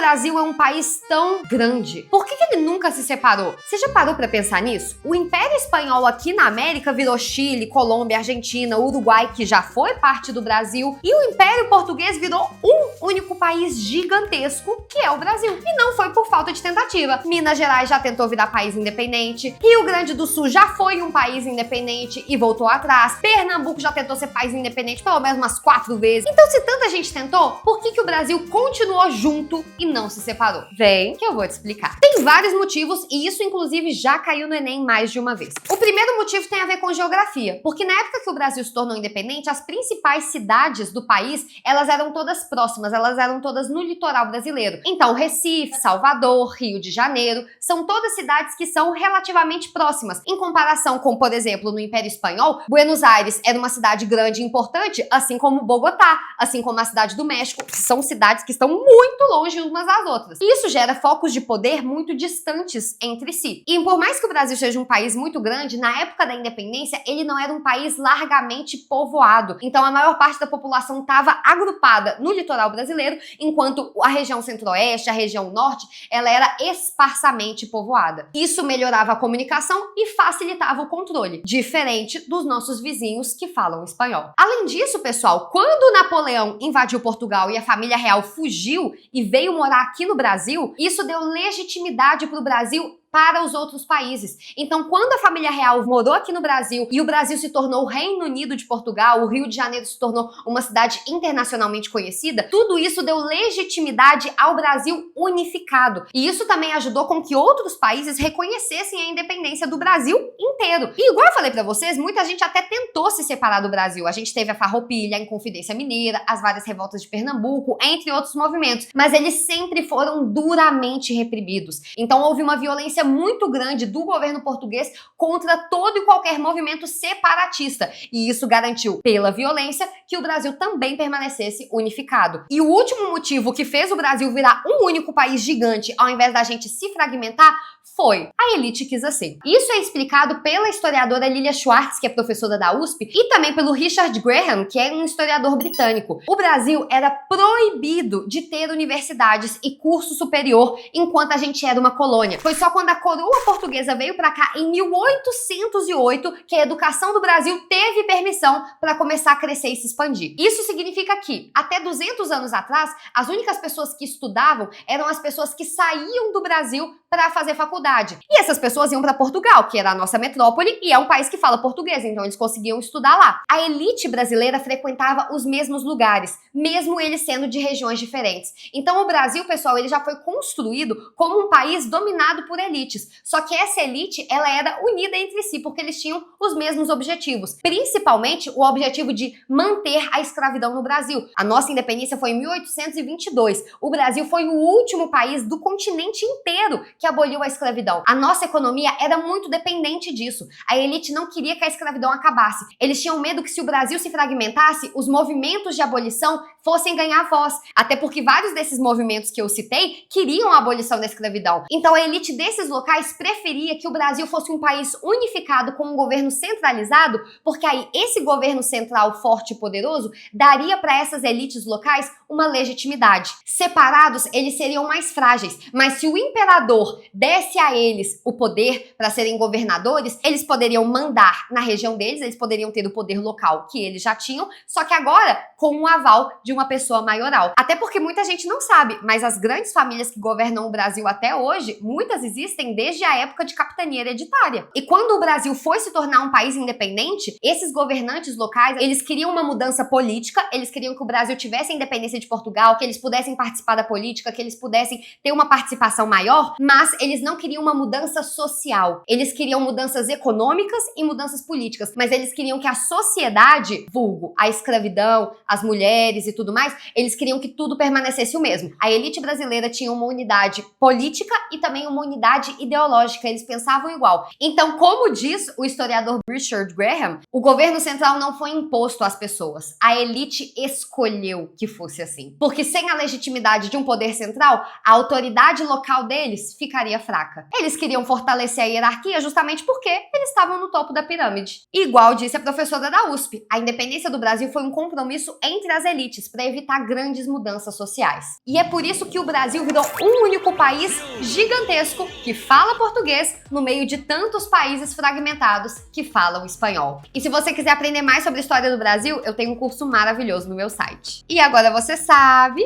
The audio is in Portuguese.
Brasil é um país tão grande, por que ele nunca se separou? Você já parou pra pensar nisso? O Império Espanhol aqui na América virou Chile, Colômbia, Argentina, Uruguai, que já foi parte do Brasil, e o Império Português virou um único país gigantesco, que é o Brasil. E não foi por falta de tentativa. Minas Gerais já tentou virar país independente, Rio Grande do Sul já foi um país independente e voltou atrás, Pernambuco já tentou ser país independente pelo menos umas 4 vezes. Então, se tanta gente tentou, por que o Brasil continuou junto e não se separou? Vem que eu vou te explicar. Tem vários motivos e isso inclusive já caiu no Enem mais de uma vez. O primeiro motivo tem a ver com geografia, porque na época que o Brasil se tornou independente, as principais cidades do país, elas eram todas próximas, elas eram todas no litoral brasileiro. Então, Recife, Salvador, Rio de Janeiro, são todas cidades que são relativamente próximas, em comparação com, por exemplo, no Império Espanhol, Buenos Aires era uma cidade grande e importante, assim como Bogotá, assim como a cidade do México, que são cidades que estão muito longe umas das outras. E isso gera focos de poder muito distantes entre si. E por mais que o Brasil seja um país muito grande, na época da independência, ele não era um país largamente povoado. Então a maior parte da população estava agrupada no litoral brasileiro, enquanto a região centro-oeste, a região norte, ela era esparsamente povoada. Isso melhorava a comunicação e facilitava o controle, diferente dos nossos vizinhos que falam espanhol. Além disso, pessoal, quando Napoleão invadiu Portugal e a família real fugiu e veio morar aqui no Brasil, isso deu legitimidade para o Brasil para os outros países. Então, quando a família real morou aqui no Brasil e o Brasil se tornou o Reino Unido de Portugal, o Rio de Janeiro se tornou uma cidade internacionalmente conhecida, tudo isso deu legitimidade ao Brasil unificado. E isso também ajudou com que outros países reconhecessem a independência do Brasil inteiro. E igual eu falei pra vocês, muita gente até tentou se separar do Brasil. A gente teve a Farroupilha, a Inconfidência Mineira, as várias revoltas de Pernambuco, entre outros movimentos. Mas eles sempre foram duramente reprimidos. Então houve uma violência muito grande do governo português contra todo e qualquer movimento separatista. E isso garantiu, pela violência, que o Brasil também permanecesse unificado. E o último motivo que fez o Brasil virar um único país gigante, ao invés da gente se fragmentar, foi a elite quis assim. Isso é explicado pela historiadora Lilia Schwartz, que é professora da USP, e também pelo Richard Graham, que é um historiador britânico. O Brasil era proibido de ter universidades e curso superior enquanto a gente era uma colônia. Foi só quando a coroa portuguesa veio para cá em 1808 que a educação do Brasil teve permissão para começar a crescer e se expandir. Isso significa que, até 200 anos atrás, as únicas pessoas que estudavam eram as pessoas que saíam do Brasil para fazer faculdade. E essas pessoas iam para Portugal, que era a nossa metrópole, e é um país que fala português, então eles conseguiam estudar lá. A elite brasileira frequentava os mesmos lugares, mesmo eles sendo de regiões diferentes. Então o Brasil, pessoal, ele já foi construído como um país dominado por elites. Só que essa elite, ela era unida entre si, porque eles tinham os mesmos objetivos. Principalmente o objetivo de manter a escravidão no Brasil. A nossa independência foi em 1822. O Brasil foi o último país do continente inteiro que aboliu a escravidão. A nossa economia era muito dependente disso. A elite não queria que a escravidão acabasse. Eles tinham medo que se o Brasil se fragmentasse, os movimentos de abolição fossem ganhar voz. Até porque vários desses movimentos que eu citei queriam a abolição da escravidão. Então a elite desses locais preferia que o Brasil fosse um país unificado com um governo centralizado, porque aí esse governo central forte e poderoso daria para essas elites locais uma legitimidade. Separados, eles seriam mais frágeis, mas se o imperador desse a eles o poder para serem governadores, eles poderiam mandar na região deles, eles poderiam ter o poder local que eles já tinham, só que agora com o aval de uma pessoa maioral. Até porque muita gente não sabe, mas as grandes famílias que governam o Brasil até hoje, muitas existem desde a época de capitania hereditária. E quando o Brasil foi se tornar um país independente, esses governantes locais, eles queriam uma mudança política, eles queriam que o Brasil tivesse a independência de Portugal, que eles pudessem participar da política, que eles pudessem ter uma participação maior, mas eles não queriam uma mudança social. Eles queriam mudanças econômicas e mudanças políticas, mas eles queriam que a sociedade, vulgo, a escravidão, as mulheres e tudo mais, eles queriam que tudo permanecesse o mesmo. A elite brasileira tinha uma unidade política e também uma unidade ideológica, eles pensavam igual. Então, como diz o historiador Richard Graham, o governo central não foi imposto às pessoas, a elite escolheu que fosse assim. assim. Porque sem a legitimidade de um poder central, a autoridade local deles ficaria fraca. Eles queriam fortalecer a hierarquia justamente porque eles estavam no topo da pirâmide. Igual disse a professora da USP, a independência do Brasil foi um compromisso entre as elites para evitar grandes mudanças sociais. E é por isso que o Brasil virou um único país gigantesco que fala português no meio de tantos países fragmentados que falam espanhol. E se você quiser aprender mais sobre a história do Brasil, eu tenho um curso maravilhoso no meu site. E agora você sabe